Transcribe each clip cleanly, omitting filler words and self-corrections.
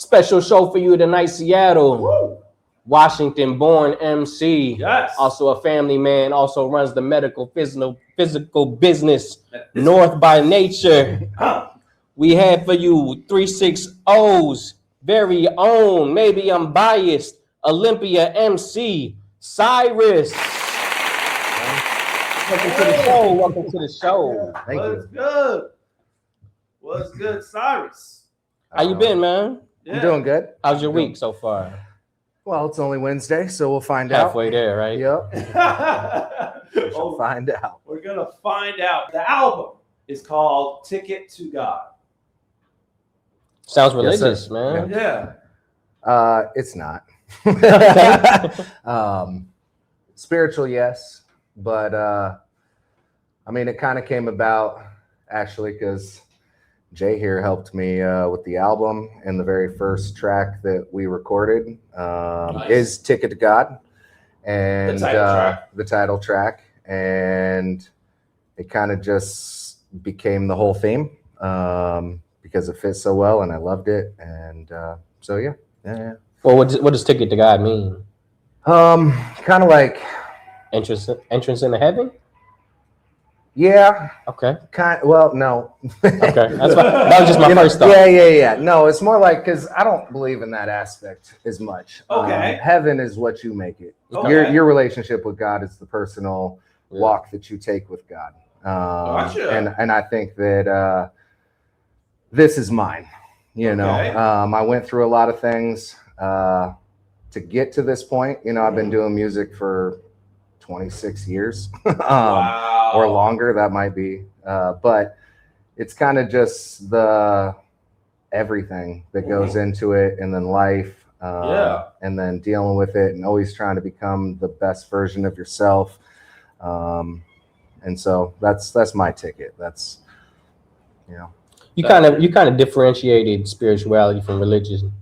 Special show for you tonight, Seattle. Woo. Washington-born MC. Yes. Also a family man. Also runs the medical physical business. North by Nature. We have for you 360's very own. Maybe I'm biased. Olympia MC Cyrus. Welcome to the show. Welcome to the show. Thank What's good? What's good, Cyrus? How you been, man? Yeah. I'm doing good. How's your week so far? Well, it's only Wednesday, so we'll find out. Halfway there, right? Yep. We'll find out. We're gonna find out. The album is called "Ticket to God." Sounds Yes, religious, sir. man. Yeah. It's not. Spiritual, yes, but I mean, it kind of came about actually because Jay here helped me with the album, and the very first track that we recorded is "Ticket to God," and the title track, and it kind of just became the whole theme because it fits so well, and I loved it, and so yeah. Well, what does Ticket to God mean? Kind of like Entrance into heaven? yeah. Okay. Well, no. Okay. That's fine. That was just my first thought. Yeah. No, it's more like because I don't believe in that aspect as much. Okay. Heaven is what you make it. Okay. Your relationship with God is the personal walk that you take with God. Gotcha. And I think that this is mine. You know, Okay. I went through a lot of things to get to this point. You know, I've been doing music for 26 years. Wow. Or longer, that might be, but it's kind of just the everything that goes into it, and then life, and then dealing with it, and always trying to become the best version of yourself, and so that's my ticket. That's, you know, You kind of differentiated spirituality from religion.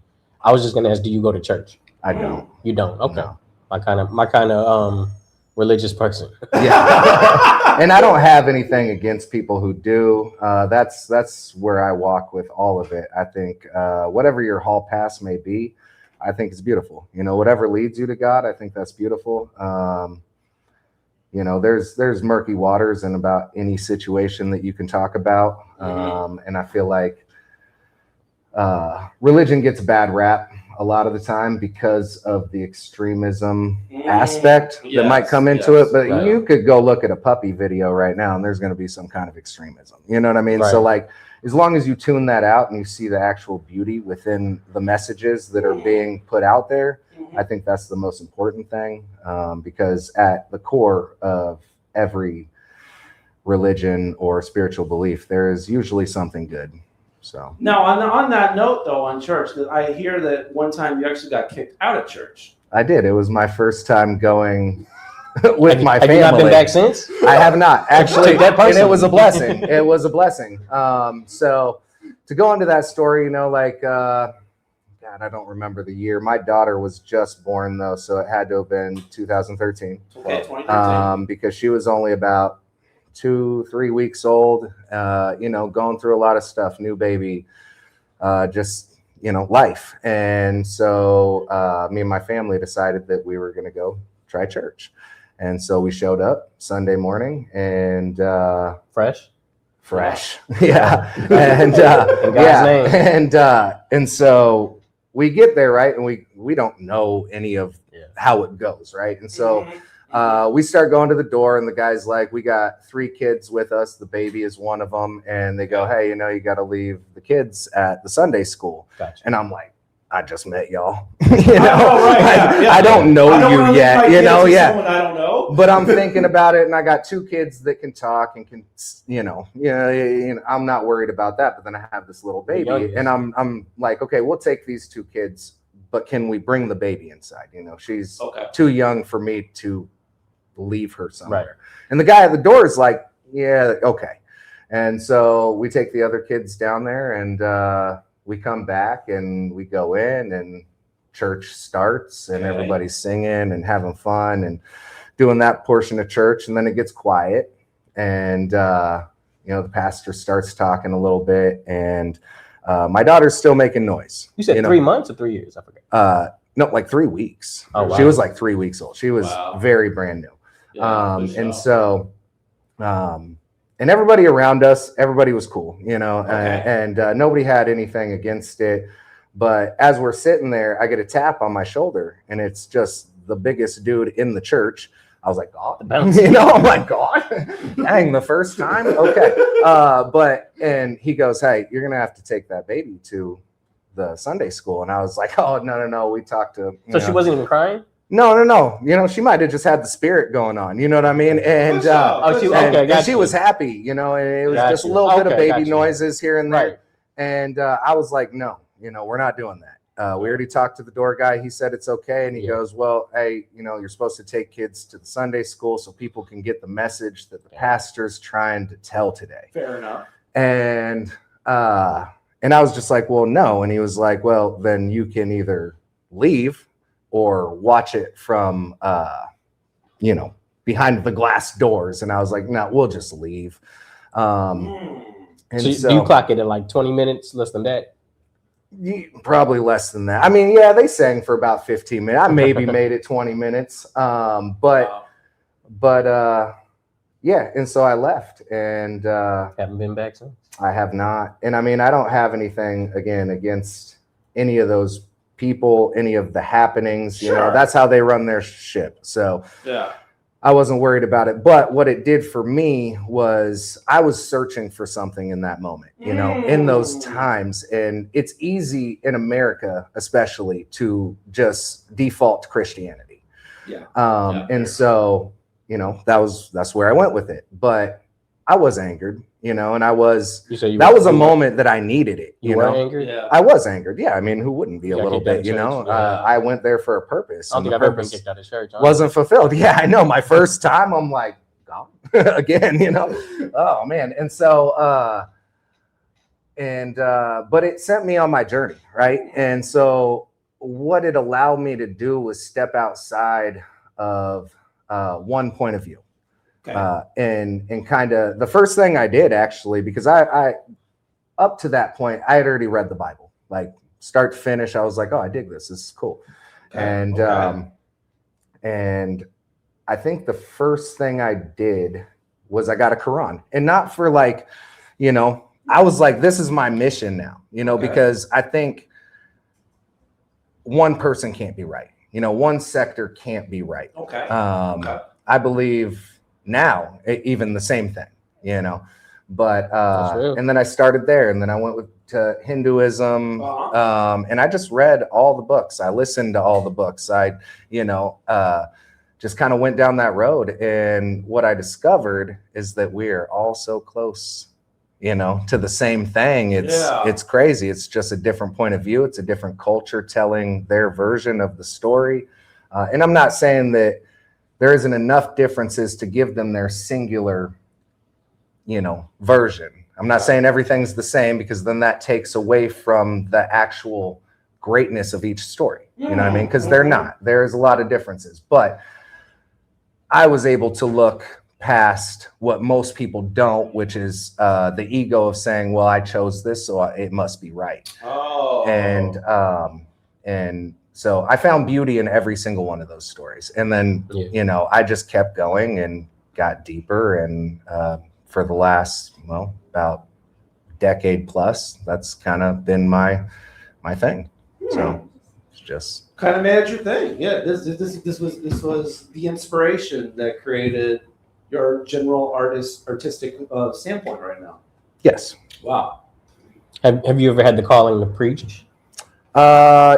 I was just gonna ask, do you go to church? I don't. You don't. Okay. No. My kind of religious person. Yeah. And I don't have anything against people who do. That's where I walk with all of it. I think whatever your hall pass may be, I think it's beautiful. You know, whatever leads you to God, I think that's beautiful. You know, there's murky waters in about any situation that you can talk about. And I feel like religion gets a bad rap a lot of the time because of the extremism aspect that might come into it. But you could go look at a puppy video right now and there's going to be some kind of extremism. You know what I mean? Right. So like, as long as you tune that out and you see the actual beauty within the messages that are being put out there, I think that's the most important thing, because at the core of every religion or spiritual belief, there is usually something good. So Now, on that note, though, on church, I hear that one time you actually got kicked out of church. I did. It was my first time going with my Have family. you not been back since? I have not actually, Take that and personally. it was a blessing. It was a blessing. So to go into that story, you know, like, God, I don't remember the year. My daughter was just born though, so it had to have been 2013. Okay, 2013. Because she was only about 2-3 weeks old, you know, going through a lot of stuff, new baby, just, you know, life. And so me and my family decided that we were going to go try church. And so we showed up Sunday morning and Fresh. Yeah. And and so we get there, right? And we don't know any of how it goes, right? And so we start going to the door, and the guy's like, we got 3 kids with us. The baby is one of them. And they go, hey, you know, you got to leave the kids at the Sunday school. Gotcha. And I'm like, I just met y'all. You know, I don't know you yet, you know, I don't know. But I'm thinking about it, and I got 2 kids that can talk and can, you know, I'm not worried about that. But then I have this little baby, and I'm like, okay, we'll take these 2 kids, but can we bring the baby inside? You know, she's too young for me to leave her somewhere. Right. And the guy at the door is like, yeah, okay. And so we take the other kids down there, and we come back and we go in, and church starts, and everybody's singing and having fun and doing that portion of church. And then it gets quiet, and you know, the pastor starts talking a little bit, and My daughter's still making noise. You said 3 months or 3 years? I forgot. No, like 3 weeks. Oh, wow. She was like 3 weeks old. She was very brand new. Yeah, And so, and everybody around us, everybody was cool, you know, and nobody had anything against it. But as we're sitting there, I get a tap on my shoulder, and it's just the biggest dude in the church. I was like, God, you know, I'm like, God, dang, the first time. Okay. And he goes, hey, you're going to have to take that baby to the Sunday school. And I was like, oh, no. We talked to. So she wasn't even crying? No. You know, she might have just had the spirit going on. You know what I mean? And she was happy, you know, and it was just a little bit of baby noises here and there. Right. And I was like, no, you know, we're not doing that. We already talked to the door guy. He said it's okay. And he goes, well, hey, you know, you're supposed to take kids to the Sunday school so people can get the message that the pastor's trying to tell today. Fair enough. And I was just like, well, no. And he was like, well, then you can either leave or watch it from, you know, behind the glass doors. And I was like, no, we'll just leave. And so you clock it in like 20 minutes, less than that? Probably less than that. I mean, yeah, they sang for about 15 minutes. I maybe made it 20 minutes. Yeah. And so I left, and haven't been back since. I have not. And I mean, I don't have anything again against any of those people, any of the happenings. You know, that's how they run their ship. So yeah. I wasn't worried about it. But what it did for me was I was searching for something in that moment, you know, in those times. And it's easy in America, especially, to just default to Christianity. Yeah. And so, you know, that's where I went with it. But I was angered, you know, and that was a moment that I needed it. You were angered? Yeah. I was angered. Yeah. I mean, who wouldn't be a little bit, you know? I went there for a purpose. I don't think I've ever been kicked out of church. Wasn't fulfilled. Yeah, I know. My first time, I'm like, God, again, you know? Oh, man. And so, but it sent me on my journey, right? And so what it allowed me to do was step outside of one point of view. And kind of the first thing I did, actually, because I up to that point, I had already read the Bible, like start to finish. I was like, oh, I dig this. This is cool. And I think the first thing I did was I got a Quran, and not for like, you know, I was like, this is my mission now, you know, because I think one person can't be right. You know, one sector can't be right. I believe now even the same thing, you know, but and then I started there, and then I went to Hinduism, and I just read all the books. I listened to all the books. I, you know, just kind of went down that road, and what I discovered is that we're all so close, you know, to the same thing. It's crazy. It's just a different point of view. It's a different culture telling their version of the story, and I'm not saying that there isn't enough differences to give them their singular, you know, version. I'm not saying everything's the same, because then that takes away from the actual greatness of each story. You know what I mean? Because they're not. There's a lot of differences. But I was able to look past what most people don't, which is the ego of saying, well, I chose this, so it must be right. And so I found beauty in every single one of those stories. And then, you know, I just kept going and got deeper. And for the last, well, about decade plus, that's kind of been my thing. So it's just kind of made your thing. Yeah. This was the inspiration that created your general artistic standpoint right now. Yes. Wow. Have you ever had the calling to preach?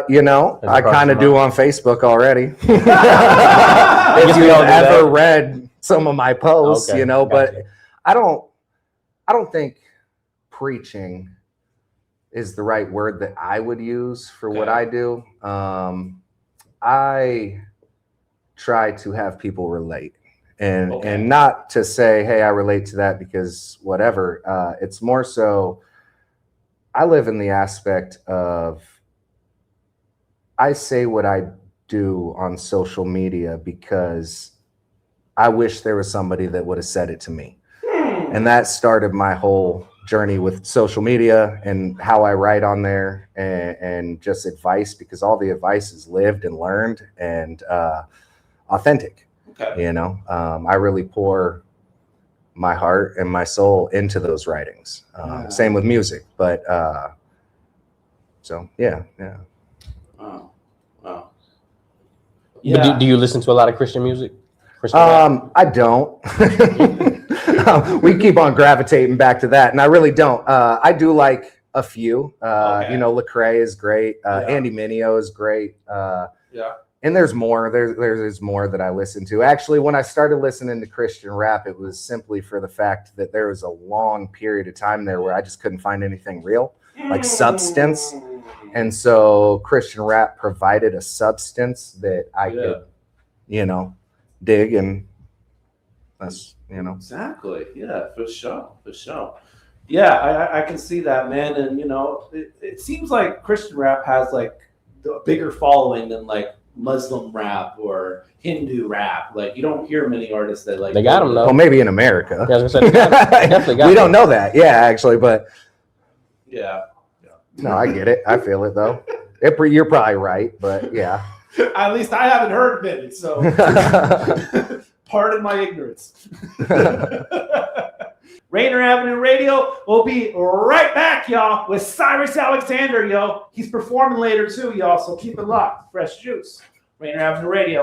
You know, I kind of do on Facebook already. If you've ever read some of my posts, you know, but I don't think preaching is the right word that I would use for what I do. I try to have people relate, and not to say, hey, I relate to that because whatever. It's more so I live in the aspect of I say what I do on social media because I wish there was somebody that would have said it to me. And that started my whole journey with social media and how I write on there, and just advice, because all the advice is lived and learned and authentic. Okay. You know, I really pour my heart and my soul into those writings. Same with music, but so yeah. Wow. Wow. But do you listen to a lot of Christian music? Christian rap? I don't. We keep on gravitating back to that, and I really don't. I do like a few. Okay. You know, Lecrae is great. Yeah. Andy Mineo is great. Yeah. And there's more. There's more that I listen to. Actually, when I started listening to Christian rap, it was simply for the fact that there was a long period of time there where I just couldn't find anything real, like substance. And so Christian rap provided a substance that I could, you know, dig, and that's, you know. Exactly. Yeah, for sure. For sure. Yeah, I can see that, man. And, you know, it seems like Christian rap has like a bigger following than like Muslim rap or Hindu rap. Like, you don't hear many artists that like. They got them though. Well, maybe in America. Yeah, I was gonna say, definitely got We them. don't know that. Yeah, actually, but Yeah. no, I get it. I feel it though. You're probably right, but yeah. At least I haven't heard many, so pardon my ignorance. Rainer Avenue Radio will be right back, y'all, with Cyrus Alexander, yo. He's performing later too, y'all, so keep it locked. Fresh juice. Rainer Avenue Radio.